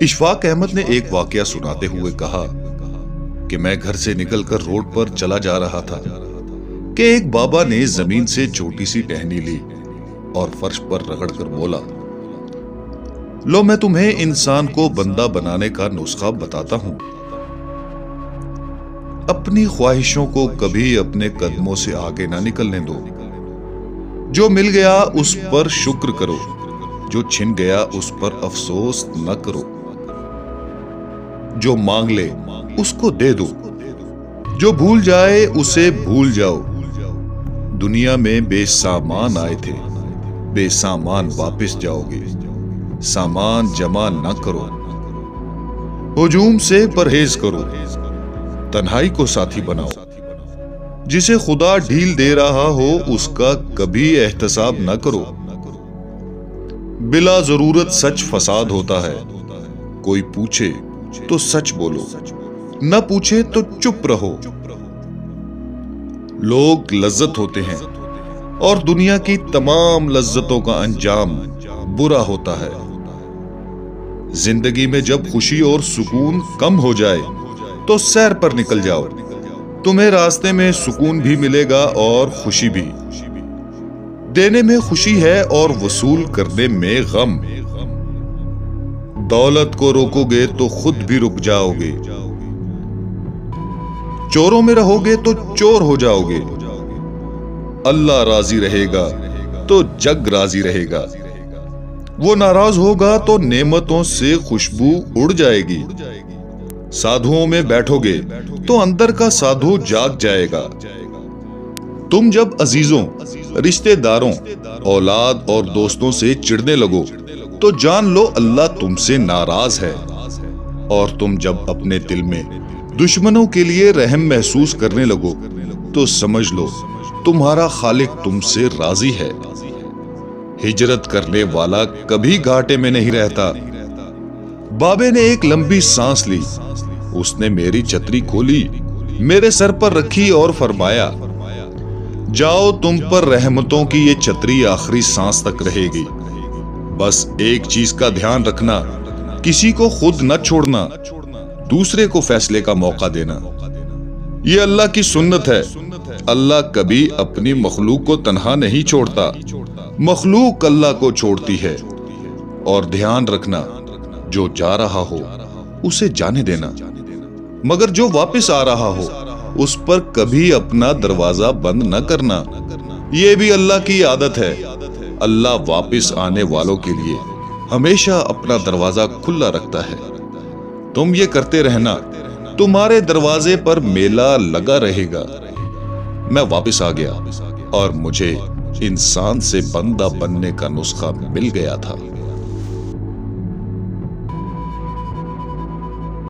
اشفاق احمد نے ایک واقعہ سناتے ہوئے کہا کہ میں گھر سے نکل کر روڈ پر چلا جا رہا تھا کہ ایک بابا نے زمین سے چھوٹی سی ٹہنی لی اور فرش پر رگڑ کر بولا، لو میں تمہیں انسان کو بندہ بنانے کا نسخہ بتاتا ہوں۔ اپنی خواہشوں کو کبھی اپنے قدموں سے آگے نہ نکلنے دو۔ جو مل گیا اس پر شکر کرو، جو چھن گیا اس پر افسوس نہ کرو۔ جو مانگ لے اس کو دے دو، جو بھول جائے اسے بھول جاؤ۔ دنیا میں بے سامان آئے تھے، بے سامان واپس جاؤ گے۔ سامان جمع نہ کرو، ہجوم سے پرہیز کرو۔ تنہائی کو ساتھی بناؤ۔ جسے خدا ڈھیل دے رہا ہو اس کا کبھی احتساب نہ کرو۔ بلا ضرورت سچ فساد ہوتا ہے۔ کوئی پوچھے تو سچ بولو، نہ پوچھے تو چپ رہو۔ لوگ لذت ہوتے ہیں اور دنیا کی تمام لذتوں کا انجام برا ہوتا ہے۔ زندگی میں جب خوشی اور سکون کم ہو جائے تو سیر پر نکل جاؤ۔ تمہیں راستے میں سکون بھی ملے گا اور خوشی بھی۔ دینے میں خوشی ہے اور وصول کرنے میں غم۔ دولت کو روکو گے تو خود بھی رک جاؤ گے۔ چوروں میں رہو گے تو چور ہو جاؤ گے۔ اللہ راضی رہے گا تو جگ راضی رہے گا۔ وہ ناراض ہوگا تو نعمتوں سے خوشبو اڑ جائے گی۔ سادھوؤں میں بیٹھو گے تو اندر کا سادھو جاگ جائے گا۔ تم جب عزیزوں، رشتہ داروں، اولاد اور دوستوں سے چڑھنے لگو تو جان لو اللہ تم سے ناراض ہے۔ اور تم جب اپنے دل میں دشمنوں کے لیے رحم محسوس کرنے لگو تو سمجھ لو تمہارا خالق تم سے راضی ہے۔ ہجرت کرنے والا کبھی گھاٹے میں نہیں رہتا۔ بابے نے ایک لمبی سانس لی، اس نے میری چھتری کھولی، میرے سر پر رکھی اور فرمایا، جاؤ تم پر رحمتوں کی یہ چھتری آخری سانس تک رہے گی۔ بس ایک چیز کا دھیان رکھنا، کسی کو خود نہ چھوڑنا، دوسرے کو فیصلے کا موقع دینا۔ یہ اللہ کی سنت ہے۔ اللہ کبھی اپنی مخلوق کو تنہا نہیں چھوڑتا، مخلوق اللہ کو چھوڑتی ہے۔ اور دھیان رکھنا، جو جا رہا ہو اسے جانے دینا، مگر جو واپس آ رہا ہو اس پر کبھی اپنا دروازہ بند نہ کرنا۔ یہ بھی اللہ کی عادت ہے۔ اللہ واپس آنے والوں کے لیے ہمیشہ اپنا دروازہ کھلا رکھتا ہے۔ تم یہ کرتے رہنا، تمہارے دروازے پر میلہ لگا رہے گا۔ میں واپس آ گیا اور مجھے انسان سے بندہ بننے کا نسخہ مل گیا تھا۔